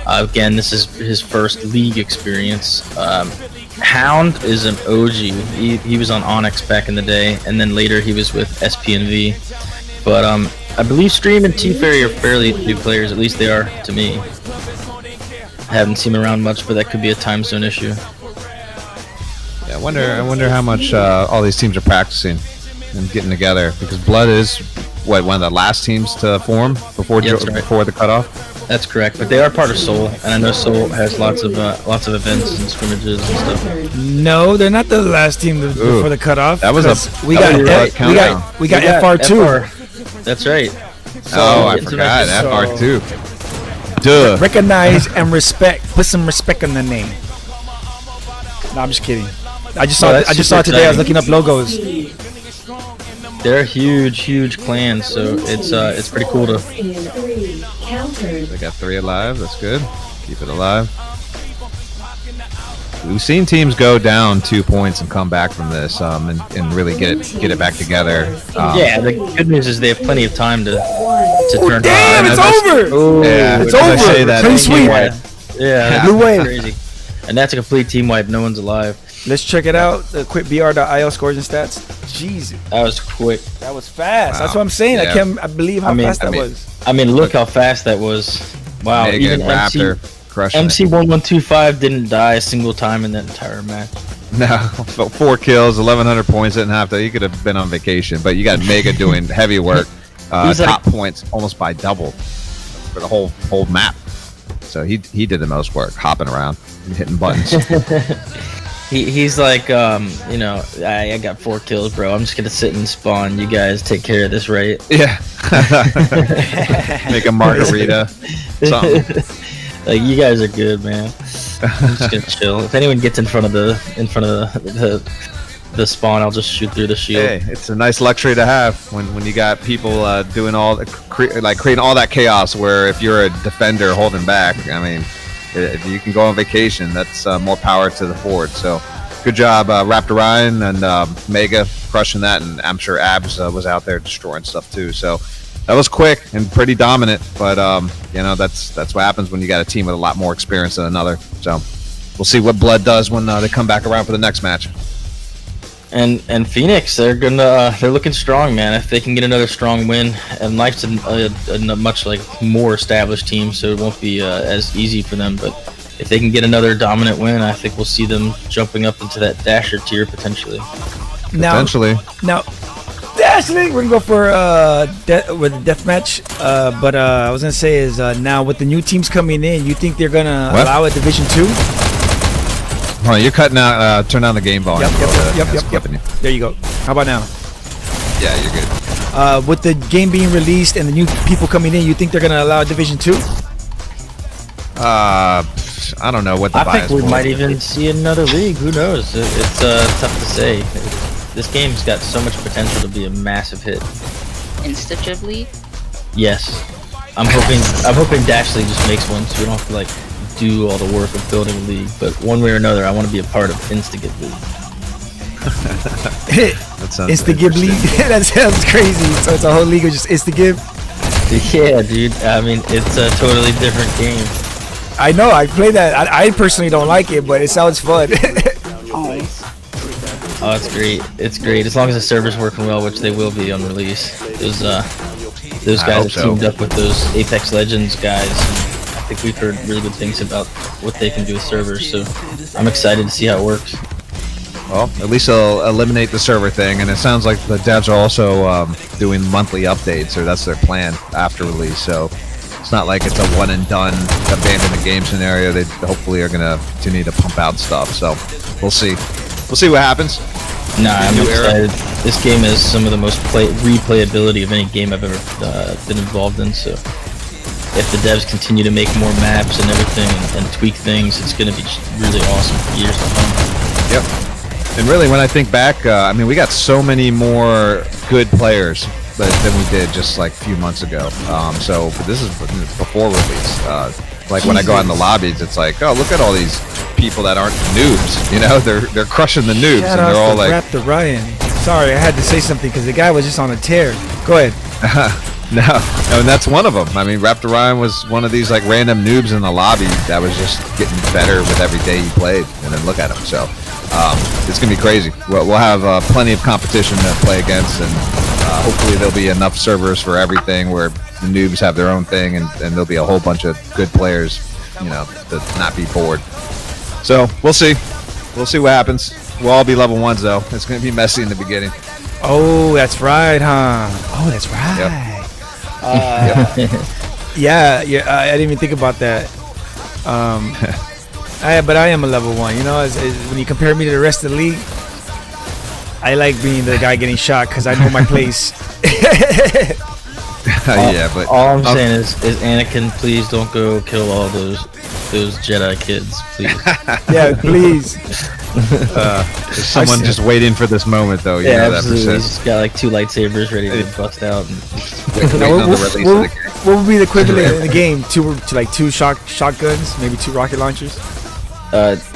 Speaker 6: Again, this is his first league experience. Hound is an OG. He was on Onyx back in the day, and then later he was with SPNV. But I believe Stream and T-Fairy are fairly new players. At least they are to me. I haven't seen them around much, but that could be a time zone issue.
Speaker 5: Yeah, I wonder how much all these teams are practicing and getting together, because Blood is one of the last teams to form before before the cutoff.
Speaker 6: That's correct, but they are part of Soul, and I know Soul has lots of events and scrimmages and stuff.
Speaker 3: No, they're not the last team before the cutoff.
Speaker 5: That was
Speaker 3: we got FR2.
Speaker 6: That's right.
Speaker 5: Oh, I forgot FR2. Duh.
Speaker 3: Recognize and respect. Put some respect on the name. No, I'm just kidding. I just saw it today. I was looking up logos.
Speaker 6: They're huge clans, so it's pretty cool to.
Speaker 5: They got 3 alive. That's good. Keep it alive. We've seen teams go down 2 points and come back from this, and really get it back together.
Speaker 6: Yeah, the good news is they have plenty of time to turn.
Speaker 3: Damn, it's over!
Speaker 5: Yeah,
Speaker 3: it's over. Clean sweep.
Speaker 6: Yeah,
Speaker 3: Blue wave.
Speaker 6: Crazy. And that's a complete team wipe. No one's alive.
Speaker 3: Let's check it out. The quick BR.io scores and stats. Jesus,
Speaker 6: that was quick.
Speaker 3: That was fast. Wow. That's what I'm saying.
Speaker 5: Yeah.
Speaker 3: I believe how fast that was.
Speaker 6: I mean, look how fast that was. Wow.
Speaker 5: Mega
Speaker 6: even
Speaker 5: Raptor crushing
Speaker 6: MC1125 didn't die a single time in that entire match.
Speaker 5: No, 4 kills, 1,100 points. Didn't have to. You could have been on vacation, but you got Mega doing heavy work. Top points almost by double for the whole map. So he did the most work, hopping around and hitting buttons.
Speaker 6: He's like, you know, I got 4 kills, bro. I'm just gonna sit and spawn. You guys take care of this, right?
Speaker 5: Yeah. Make a margarita. Something.
Speaker 6: Like, you guys are good, man. I'm just gonna chill. If anyone gets in front of the spawn, I'll just shoot through the shield.
Speaker 5: Hey, it's a nice luxury to have when you got people doing all creating all that chaos. Where if you're a defender holding back, I mean, you can go on vacation. That's more power to the forward. So, good job, Raptor Ryan and Mega crushing that, and I'm sure Abs was out there destroying stuff too. So that was quick and pretty dominant. But you know, that's what happens when you got a team with a lot more experience than another. So we'll see what Blood does when they come back around for the next match.
Speaker 6: And Phnx, they're looking strong, man. If they can get another strong win, and Life's a much more established team, so it won't be as easy for them. But if they can get another dominant win, I think we'll see them jumping up into that Dasher tier potentially.
Speaker 3: Now, Dasher, we're gonna go for with the deathmatch. But I was gonna say is now with the new teams coming in, you think they're gonna allow a Division 2?
Speaker 5: Oh, you're cutting out. Turn down the game volume.
Speaker 3: Yep. There you go. How about now?
Speaker 5: Yeah, you're good.
Speaker 3: With the game being released and the new people coming in, you think they're gonna allow Division 2?
Speaker 5: I don't know what the bias.
Speaker 6: I think we might even see another league. Who knows? It's tough to say. This game's got so much potential to be a massive hit.
Speaker 7: Instagib League?
Speaker 6: Yes. I'm hoping Dash League just makes one, so we don't have to do all the work of building a league. But one way or another, I want to be a part of Instagib League.
Speaker 3: Instagib League? That sounds crazy. So it's a whole league of just Instagib?
Speaker 6: Yeah, dude. I mean, it's a totally different game.
Speaker 3: I know. I play that. I personally don't like it, but it sounds fun.
Speaker 6: Oh, it's great. It's great. As long as the server's working well, which they will be on release. Those guys have teamed up with those Apex Legends guys. And I think we've heard really good things about what they can do with servers, so I'm excited to see how it works.
Speaker 5: Well, at least they'll eliminate the server thing, and it sounds like the devs are also doing monthly updates, or that's their plan after release. So It's not like it's a one and done, abandon the game scenario. They hopefully are gonna continue to pump out stuff. So we'll see. We'll see what happens.
Speaker 6: Nah, I'm
Speaker 5: New era.
Speaker 6: excited. This game has some of the most replayability of any game I've ever been involved in. So if the devs continue to make more maps and everything and tweak things, it's gonna be just really awesome for years to come.
Speaker 5: Yep. And really, when I think back, I mean, we got so many more good players than we did just like a few months ago. So but this is before release. Like when I go out in the lobbies, it's like, oh, look at all these people that aren't noobs. You know, they're crushing the noobs,
Speaker 3: Shout
Speaker 5: and they're all
Speaker 3: out to
Speaker 5: like,
Speaker 3: Raptor Ryan. Sorry, I had to say something because the guy was just on a tear. Go ahead.
Speaker 5: no, and that's one of them. I mean, Raptor Ryan was one of these like random noobs in the lobby that was just getting better with every day he played. And then look at him. So it's gonna be crazy. We'll have plenty of competition to play against, and hopefully there'll be enough servers for everything where the noobs have their own thing, and there'll be a whole bunch of good players, you know, to not be bored. So we'll see. We'll see what happens. We'll all be level 1s though. It's gonna be messy in the beginning.
Speaker 3: Oh, that's right, huh? Oh, that's right. Yeah, I didn't even think about that. But I am a level 1. You know, when you compare me to the rest of the league, I like being the guy getting shot because I know my place.
Speaker 5: Yeah, but
Speaker 6: all I'm saying is Anakin, please don't go kill all those Jedi kids, please.
Speaker 3: Yeah, please.
Speaker 5: there's someone just waiting for this moment, though. You
Speaker 6: Yeah,
Speaker 5: know
Speaker 6: absolutely.
Speaker 5: that
Speaker 6: He's
Speaker 5: persists.
Speaker 6: just got like 2 lightsabers ready to bust out. And
Speaker 3: Now,
Speaker 5: Waiting on the release of the game.
Speaker 3: what would be the equivalent in the game? Two shotguns, maybe 2 rocket launchers.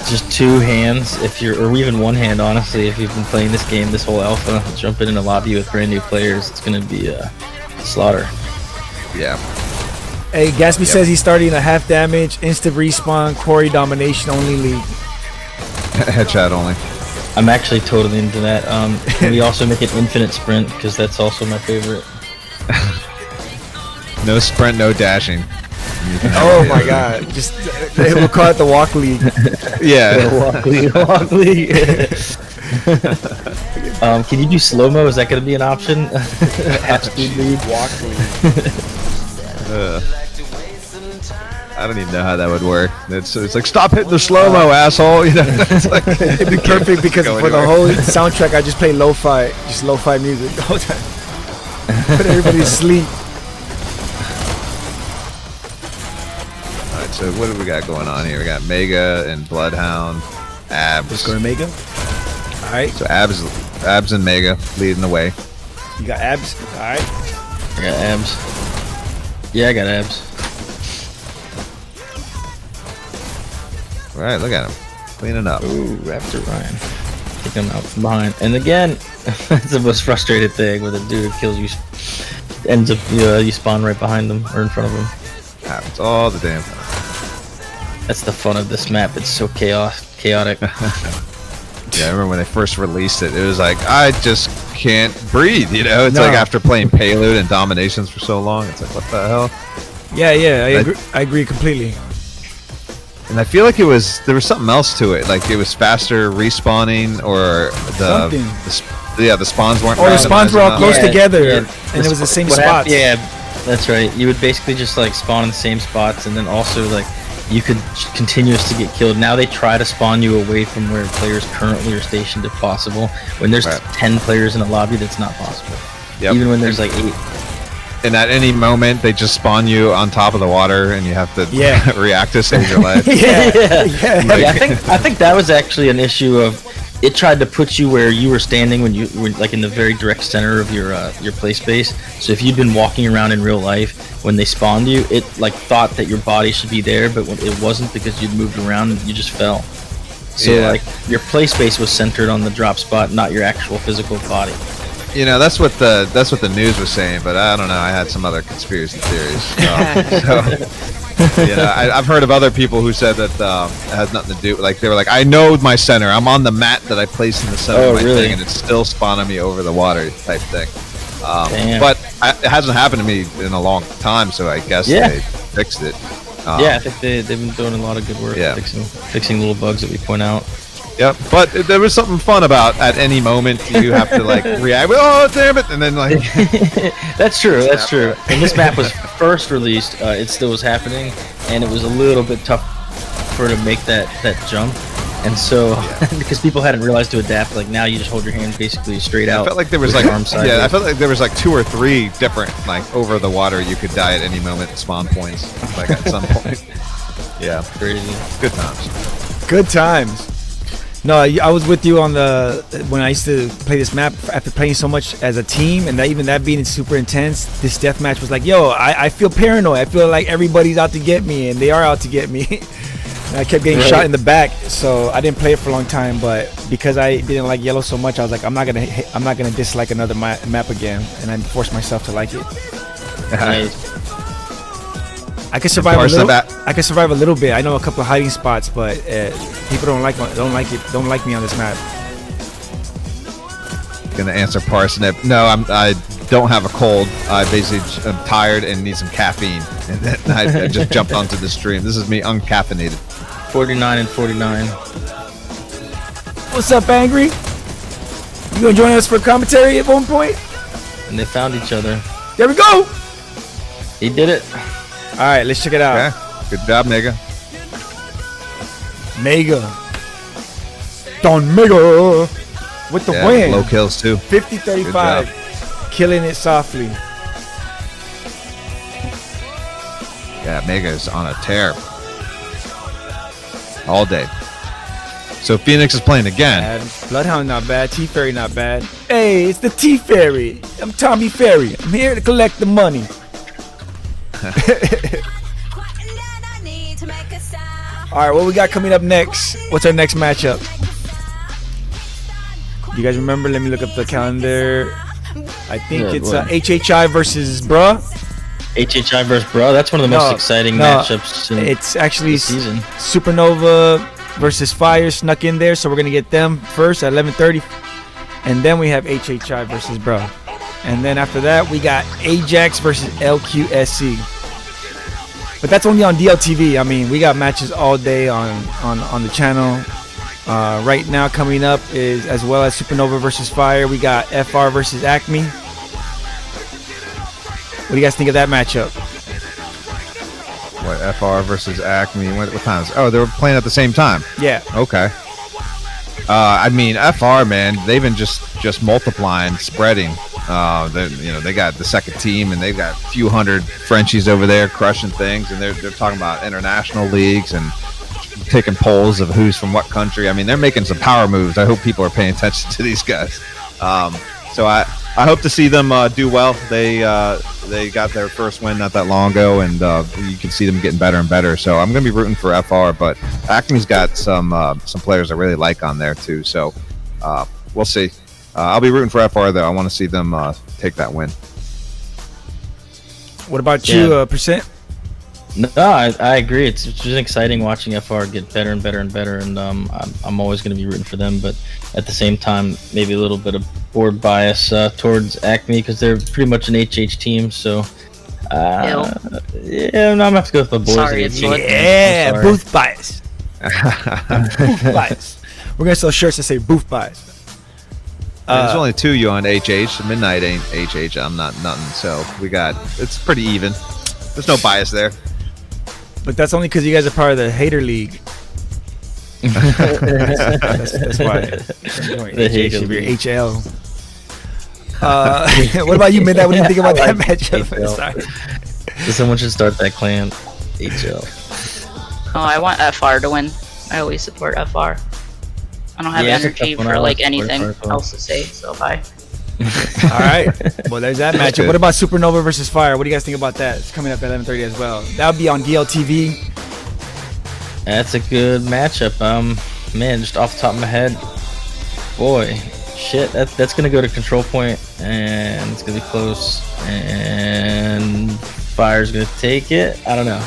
Speaker 6: just 2 hands, or even 1 hand, honestly, if you've been playing this game, this whole alpha, jumping in a lobby with brand new players, it's gonna be slaughter.
Speaker 5: Yeah.
Speaker 3: Hey, Gatsby says he's starting a half damage, instant respawn, quarry domination only league.
Speaker 5: Headshot only.
Speaker 6: I'm actually totally into that. Can we also make it infinite sprint, because that's also my favorite.
Speaker 5: No sprint, no dashing.
Speaker 3: Oh my god! Just we'll call it the walk league.
Speaker 5: Yeah.
Speaker 6: Walk league. Can you do slow mo? Is that going to be an option? Half speed lead.
Speaker 3: Walk league.
Speaker 5: I don't even know how that would work. It's like, stop hitting the slow mo, asshole. You know, it's like,
Speaker 3: It'd be perfect because
Speaker 5: Go
Speaker 3: for the
Speaker 5: anywhere.
Speaker 3: whole soundtrack, I just play lo-fi music the whole time. Put everybody to sleep.
Speaker 5: All right, so what do we got going on here? We got Mega and Bloodhound, Abs.
Speaker 3: Let's go to Mega. All right,
Speaker 5: So Abs and Mega leading the way.
Speaker 3: you got abs. All right.
Speaker 6: I got abs. Yeah, I got abs.
Speaker 5: All right, look at him cleaning up.
Speaker 6: Ooh, Raptor Ryan. Take him out from behind. And again, it's the most frustrated thing where the dude who kills you ends up, you spawn right behind them or in front of them.
Speaker 5: Happens all the damn time.
Speaker 6: That's the fun of this map. It's so chaotic.
Speaker 5: Yeah, I remember when they first released it, it was like, I just can't breathe, you know? It's
Speaker 3: No.
Speaker 5: like after playing Payload and Dominations for so long, it's like, what the hell?
Speaker 3: Yeah, I agree completely.
Speaker 5: And I feel like there was something else to it, like it was faster respawning, or
Speaker 3: Something.
Speaker 5: the spawns weren't.
Speaker 3: Oh, the spawns were all
Speaker 5: randomized
Speaker 3: close
Speaker 5: enough.
Speaker 3: together,
Speaker 6: yeah.
Speaker 3: and it was the same
Speaker 6: What
Speaker 3: spots.
Speaker 6: Yeah, that's right. You would basically just like spawn in the same spots, and then also like you could continuously get killed. Now they try to spawn you away from where players currently are stationed if possible. When there's
Speaker 5: Right.
Speaker 6: 10 players in a lobby, that's not possible.
Speaker 5: Yep.
Speaker 6: Even when there's like 8.
Speaker 5: And at any moment, they just spawn you on top of the water, and you have to
Speaker 3: Yeah.
Speaker 5: react to save your life.
Speaker 3: Yeah.
Speaker 6: Yeah, I think that was actually an issue of it tried to put you where you were standing when you were like in the very direct center of your play space. So if you'd been walking around in real life when they spawned you, it like thought that your body should be there, but when it wasn't because you'd moved around and you just fell. So
Speaker 5: Yeah.
Speaker 6: like your play space was centered on the drop spot, not your actual physical body.
Speaker 5: You know, that's what the news was saying, but I don't know. I had some other conspiracy theories. So, you know, I've heard of other people who said that it has nothing to do. Like they were like, I know my center. I'm on the mat that I placed in the center
Speaker 6: Oh,
Speaker 5: of my
Speaker 6: really?
Speaker 5: thing, and it's still spawning me over the water type thing.
Speaker 6: Damn.
Speaker 5: But it hasn't happened to me in a long time, so I guess
Speaker 6: Yeah.
Speaker 5: they fixed it.
Speaker 6: Yeah, I think they've been doing a lot of good work
Speaker 5: Yeah.
Speaker 6: fixing little bugs that we point out.
Speaker 5: Yep, but there was something fun about at any moment you have to like react. Oh damn it! And then like
Speaker 6: That's true. That's true. When this map was first released, it still was happening, and it was a little bit tough for to make that jump. And so, because people hadn't realized to adapt, like now you just hold your hand basically straight out.
Speaker 5: I felt like there was like I felt like there was like 2 or 3 different like over the water you could die at any moment spawn points like at some point. Yeah,
Speaker 6: Crazy.
Speaker 5: good times.
Speaker 3: Good times. No, I was with you on when I used to play this map after playing so much as a team, and even that being super intense. This deathmatch was like, yo, I feel paranoid. I feel like everybody's out to get me, and they are out to get me. And I kept getting shot in the back, so I didn't play it for a long time. But because I didn't like yellow so much, I was like, I'm not gonna dislike another map again, and I forced myself to like it.
Speaker 6: Nice.
Speaker 3: I can survive a little. I can survive a little bit. I know a couple of hiding spots, but people don't like me on this map.
Speaker 5: Gonna answer Parsnip. No, I don't have a cold. I basically am tired and need some caffeine, and then I just jumped onto the stream. This is me uncaffeinated.
Speaker 6: 49 and 49.
Speaker 3: What's up, Angry? You gonna join us for commentary at one point?
Speaker 6: And they found each other.
Speaker 3: There we go.
Speaker 6: He did it.
Speaker 3: All right, let's check it out.
Speaker 5: Okay. Good job, Mega.
Speaker 3: Mega. Don Mega with the win.
Speaker 5: Low kills too.
Speaker 3: 50-35. Killing it softly.
Speaker 5: Yeah, Mega is on a tear. All day. So Phoenix is playing again.
Speaker 3: Bloodhound not bad. T-Fairy not bad. Hey, it's the T-Fairy. I'm Tommy Fairy. I'm here to collect the money. Alright, what we got coming up next? What's our next matchup? You guys remember? Let me look up the calendar. I think it's HHI versus Bruh.
Speaker 6: HHI versus Bruh. That's one of the most exciting matchups in
Speaker 3: it's actually
Speaker 6: the season.
Speaker 3: Supernova versus Fire snuck in there, so we're gonna get them first at 11:30, and then we have HHI versus Bruh, and then after that we got Ajax versus LQSC. But that's only on Dltv. I mean, we got matches all day on the channel. Right now coming up is, as well as Supernova versus Fire, we got FR versus Acme. What do you guys think of that matchup?
Speaker 5: What, FR versus Acme? What times? Oh, they were playing at the same time.
Speaker 3: Yeah.
Speaker 5: Okay. I mean, FR, man, they've been just multiplying, spreading. They got the second team, and they've got a few hundred Frenchies over there crushing things, and they're talking about international leagues and taking polls of who's from what country. I mean, they're making some power moves. I hope people are paying attention to these guys. So I hope to see them do well. They got their first win not that long ago, and you can see them getting better and better. So I'm going to be rooting for FR, but Acme's got some players I really like on there too. So we'll see. I'll be rooting for FR though. I want to see them take that win.
Speaker 3: What about you, Percent?
Speaker 6: No, I agree. It's just exciting watching FR get better and better and better, and I'm always going to be rooting for them. But at the same time, maybe a little bit of board bias towards Acme because they're pretty much an HH team. So yeah, I'm gonna have to go with the boys.
Speaker 7: Sorry, it's
Speaker 3: booth bias. Booth bias. We're gonna sell shirts that say booth bias.
Speaker 5: There's only 2 of you on HH. Midnight ain't HH. I'm not nothing. So it's pretty even. There's no bias there.
Speaker 3: But that's only because you guys are part of the hater league. that's why.
Speaker 6: The hater league.
Speaker 3: HL. What about you, Midnight? What do you think about that matchup? Sorry.
Speaker 6: Someone should start that clan. HL.
Speaker 7: Oh, I want FR to win. I always support FR. I don't have energy for like anything else to say, so bye.
Speaker 3: All right. Well, there's that matchup. What about Supernova versus Fire? What do you guys think about that? It's coming up at 11:30 as well. That'll be on Dltv.
Speaker 6: That's a good matchup. Man, just off the top of my head, boy, shit, that's gonna go to control point, and it's gonna be close, and Fire's gonna take it. I don't know.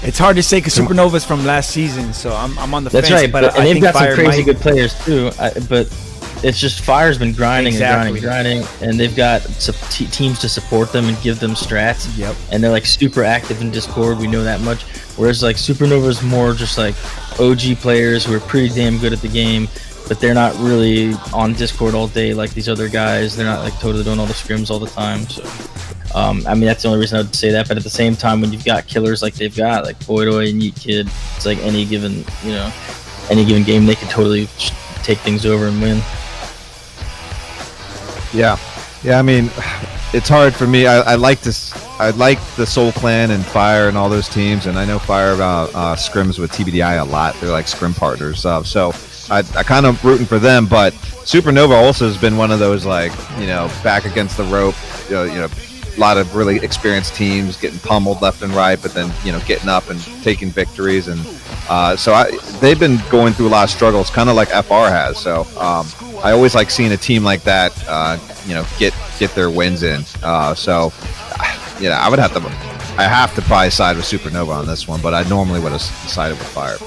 Speaker 3: It's hard to say because Supernova's from last season, so I'm on the fence.
Speaker 6: That's right,
Speaker 3: but
Speaker 6: and they've got some crazy good players too. But it's just Fire's been grinding
Speaker 3: Exactly.
Speaker 6: and grinding, and they've got teams to support them and give them strats.
Speaker 3: Yep.
Speaker 6: And they're like super active in Discord. We know that much. Whereas like Supernova's more just like OG players who are pretty damn good at the game, but they're not really on Discord all day like these other guys. They're not like totally doing all the scrims all the time. So, I mean, that's the only reason I would say that. But at the same time, when you've got killers like they've got, like Boydoy and Yeet Kid, it's like any given game they can totally take things over and win.
Speaker 5: Yeah, I mean, it's hard for me. I like this. I like the Soul Clan and Fire and all those teams, and I know Fire scrims with TBDI a lot. They're like scrim partners, so I kind of rooting for them. But Supernova also has been one of those like back against the rope, a lot of really experienced teams getting pummeled left and right, but then getting up and taking victories, and so they've been going through a lot of struggles, kind of like FR has. So I always like seeing a team like that, get their wins in. So I have to probably side with Supernova on this one, but I normally would have sided with Fire.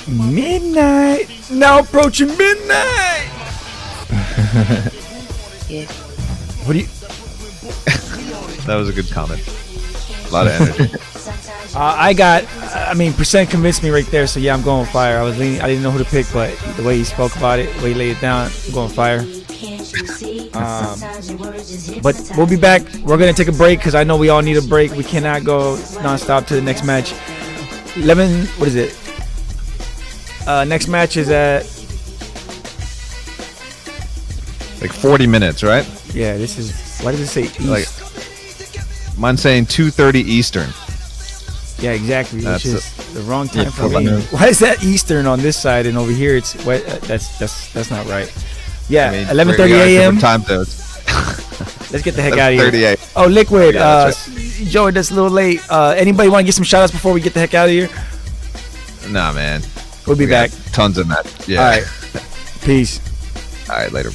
Speaker 3: Midnight, now approaching midnight.
Speaker 7: Yeah.
Speaker 3: What do you?
Speaker 5: That was a good comment. A lot of energy.
Speaker 3: I mean, Percent convinced me right there, so yeah, I'm going with Fire. I didn't know who to pick, but the way he spoke about it, the way he laid it down, I'm going with Fire. But we'll be back. We're gonna take a break because I know we all need a break. We cannot go non-stop to the next match. 11. What is it? Next match is at
Speaker 5: like 40 minutes, right?
Speaker 3: Yeah. This is. Why does it say East?
Speaker 5: Like, mine's saying 2:30 Eastern.
Speaker 3: Yeah, exactly.
Speaker 5: That's
Speaker 3: which is the wrong time for me.
Speaker 6: London.
Speaker 3: Why is that Eastern on this side and over here it's that's not right. Yeah,
Speaker 5: I mean,
Speaker 3: 11:30
Speaker 5: we got
Speaker 3: a.m.
Speaker 5: different time zones.
Speaker 3: Let's get the heck out of here.
Speaker 5: 38.
Speaker 3: Oh, Liquid.
Speaker 5: Yeah, that's
Speaker 3: Joey, that's a little late. Anybody want to get some shout outs before we get the heck out of here?
Speaker 5: Nah, man.
Speaker 3: We'll be
Speaker 5: We got
Speaker 3: back.
Speaker 5: Tons of that. Yeah.
Speaker 3: All right. Peace.
Speaker 5: All right. Later.